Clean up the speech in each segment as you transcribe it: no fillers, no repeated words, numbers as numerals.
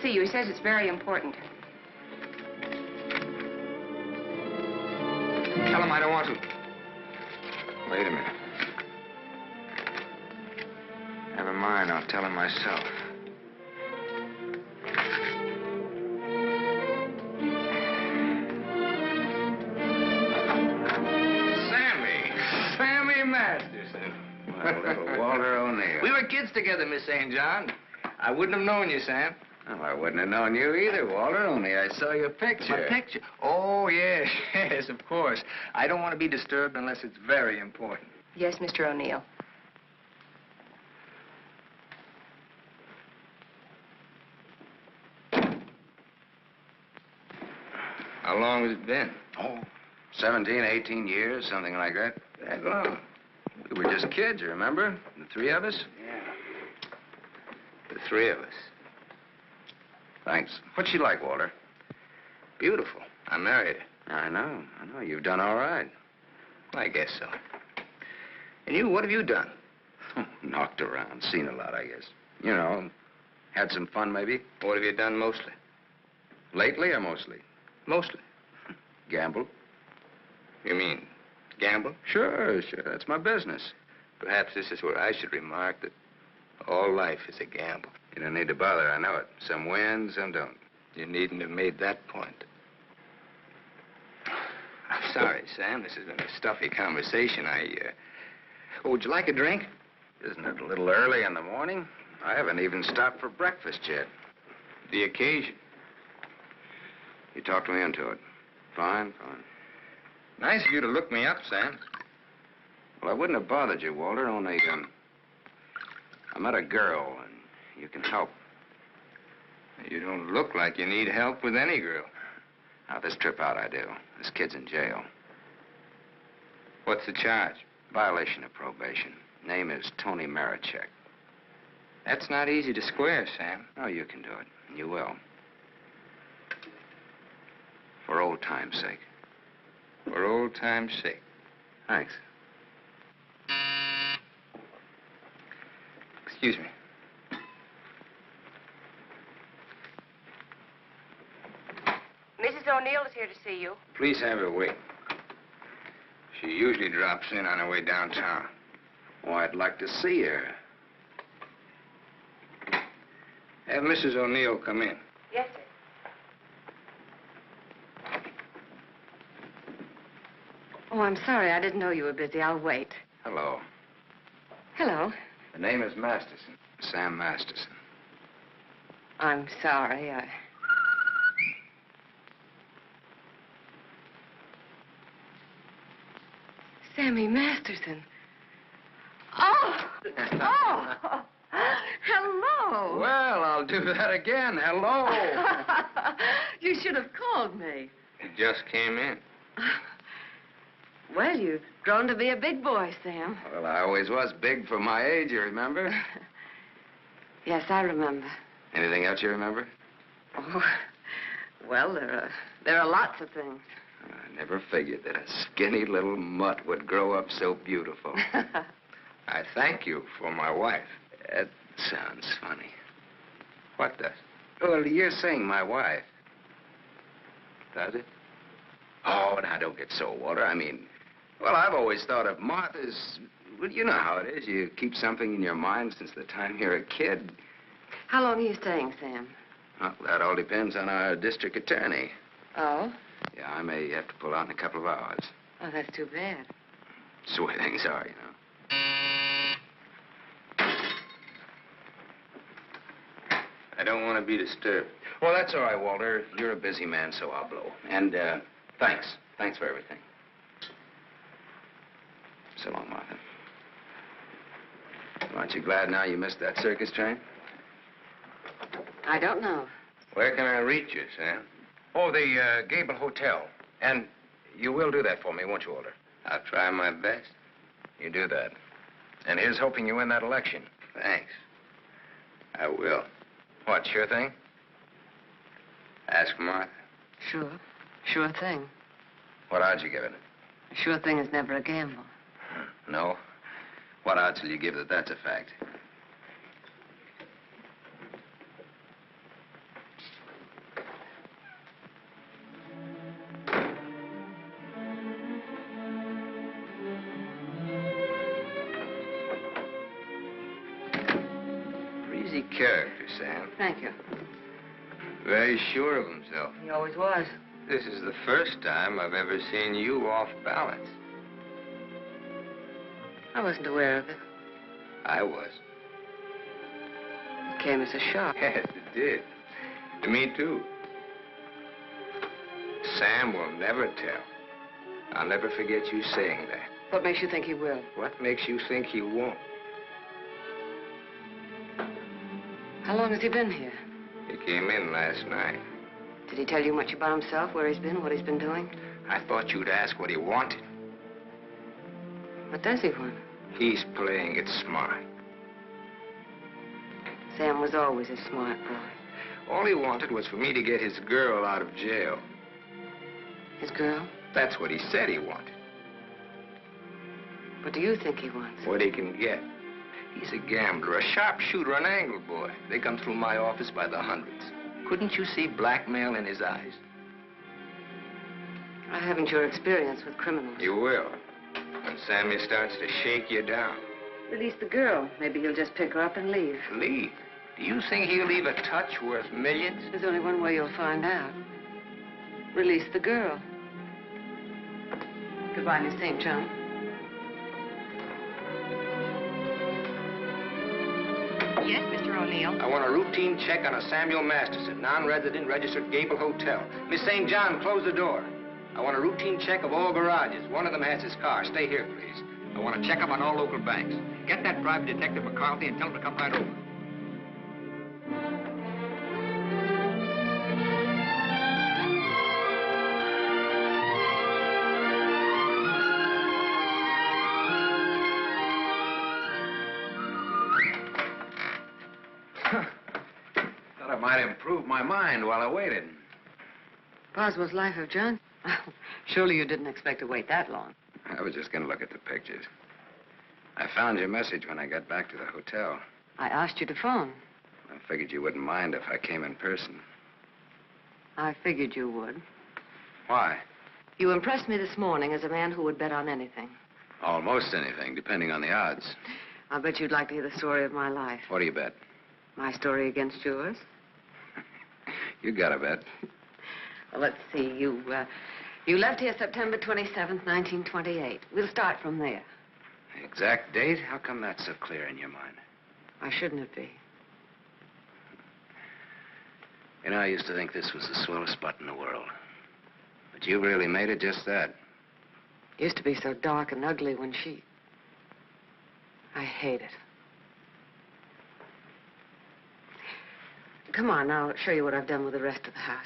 see you. He says it's very important. Tell him I don't want to. Wait a minute. Never mind, I'll tell him myself. Sammy Masterson. Well, little Walter O'Neill. We were kids together, Miss St. John. I wouldn't have known you, Sam. Well, I wouldn't have known you either, Walter, only I saw your picture. My picture? Oh, yes, yes, of course. I don't want to be disturbed unless it's very important. Yes, Mr. O'Neill. How long has it been? Oh, 17, 18 years, something like that. That long? We were just kids, remember? The three of us? Yeah. The three of us. Thanks. What's she like, Walter? Beautiful. I married her. I know. You've done all right. I guess so. And you, what have you done? Knocked around, seen a lot, I guess. You know, had some fun, maybe. What have you done mostly? Lately or mostly? Mostly. Gamble. You mean gamble? Sure. That's my business. Perhaps this is where I should remark that all life is a gamble. You don't need to bother, I know it. Some win, some don't. You needn't have made that point. I'm sorry, Sam. This has been a stuffy conversation. Oh, would you like a drink? Isn't it a little early in the morning? I haven't even stopped for breakfast yet. The occasion. You talked me into it. Fine. Nice of you to look me up, Sam. Well, I wouldn't have bothered you, Walter, only, I met a girl, and you can help. You don't look like you need help with any girl. Now, this trip out I do. This kid's in jail. What's the charge? Violation of probation. Name is Tony Marichek. That's not easy to square, Sam. Oh, you can do it, and you will. For old time's sake. For old time's sake. Thanks. Excuse me. Mrs. O'Neill is here to see you. Please have her wait. She usually drops in on her way downtown. Oh, I'd like to see her. Have Mrs. O'Neill come in. Yes, sir. Oh, I'm sorry. I didn't know you were busy. I'll wait. Hello. Hello. The name is Masterson. Sam Masterson. I'm sorry. Sammy Masterson. Oh! Oh! Hello! Well, I'll do that again. Hello. You should have called me. He just came in. Well, you've grown to be a big boy, Sam. Well, I always was big for my age, you remember? Yes, I remember. Anything else you remember? Oh, well, there are lots of things. I never figured that a skinny little mutt would grow up so beautiful. I thank you for my wife. That sounds funny. What does? Well, you're saying my wife. Does it? Oh, now, don't get so, Walter. I mean, well, I've always thought of Martha's... Well, you know how it is. You keep something in your mind since the time you're a kid. How long are you staying, Sam? Well, that all depends on our district attorney. Oh? Yeah, I may have to pull out in a couple of hours. Oh, that's too bad. It's the way things are, you know. I don't want to be disturbed. Well, that's all right, Walter. You're a busy man, so I'll blow. And, thanks. Thanks for everything. So long, Martha. Aren't you glad now you missed that circus train? I don't know. Where can I reach you, Sam? Oh, the, Gable Hotel. And you will do that for me, won't you, Walter? I'll try my best. You do that. And here's hoping you win that election. Thanks. I will. What, sure thing? Ask Martha. Sure. Sure thing. What odds you give it? A sure thing is never a gamble. No? What odds will you give that that's a fact? easy character, Sam. Thank you. Very sure of himself. He always was. This is the first time I've ever seen you off balance. I wasn't aware of it. I was. It came as a shock. Yes, it did. To me, too. Sam will never tell. I'll never forget you saying that. What makes you think he will? What makes you think he won't? How long has he been here? He came in last night. Did he tell you much about himself, where he's been, what he's been doing? I thought you'd ask what he wanted. What does he want? He's playing it smart. Sam was always a smart boy. All he wanted was for me to get his girl out of jail. His girl? That's what he said he wanted. What do you think he wants? What he can get. He's a gambler, a sharpshooter, an angle boy. They come through my office by the hundreds. Couldn't you see blackmail in his eyes? I haven't your experience with criminals. You will. When Sammy starts to shake you down. Release the girl. Maybe he'll just pick her up and leave. Leave? Do you think he'll leave a touch worth millions? There's only one way you'll find out. Release the girl. Goodbye, Miss St. John. Yes, Mr. O'Neill. I want a routine check on a Samuel Masterson, non-resident, registered Gable Hotel. Miss St. John, close the door. I want a routine check of all garages. One of them has his car. Stay here, please. I want to check up on all local banks. Get that private detective McCarthy and tell him to come right over. Thought I might improve my mind while I waited. Boswell's Life of John? Surely you didn't expect to wait that long. I was just going to look at the pictures. I found your message when I got back to the hotel. I asked you to phone. I figured you wouldn't mind if I came in person. I figured you would. Why? You impressed me this morning as a man who would bet on anything. Almost anything, depending on the odds. I'll bet you'd like to hear the story of my life. What do you bet? My story against yours. You got a bet. Well, let's see. You left here September 27th, 1928. We'll start from there. The exact date? How come that's so clear in your mind? Why shouldn't it be? You know, I used to think this was the swellest spot in the world. But you really made it just that. It used to be so dark and ugly when I hate it. Come on, I'll show you what I've done with the rest of the house.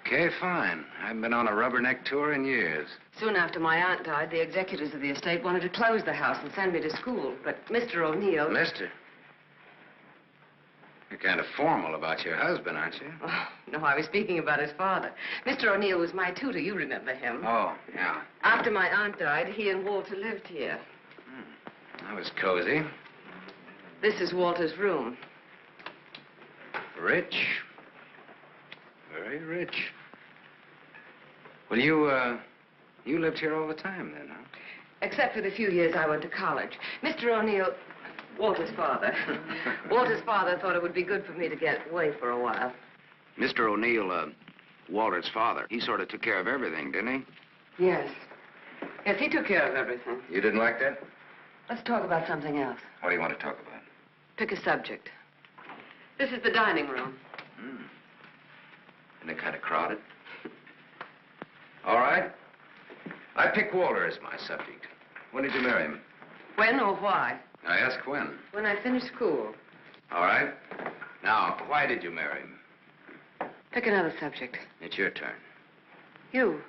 Okay, fine. I haven't been on a rubberneck tour in years. Soon after my aunt died, the executors of the estate wanted to close the house and send me to school. But Mr. O'Neill... Mister? You're kind of formal about your husband, aren't you? Oh, no, I was speaking about his father. Mr. O'Neill was my tutor. You remember him. Oh, yeah. After my aunt died, he and Walter lived here. That was cozy. This is Walter's room. Rich. Very rich. Well, you lived here all the time then, huh? Except for the few years I went to college. Mr. O'Neill, Walter's father. Walter's father thought it would be good for me to get away for a while. Mr. O'Neill, Walter's father, he sort of took care of everything, didn't he? Yes. Yes, he took care of everything. You didn't like that? Let's talk about something else. What do you want to talk about? Pick a subject. This is the dining room. Isn't it kind of crowded? All right. I pick Walter as my subject. When did you marry him? When or why? I ask when. When I finished school. All right. Now, why did you marry him? Pick another subject. It's your turn. You.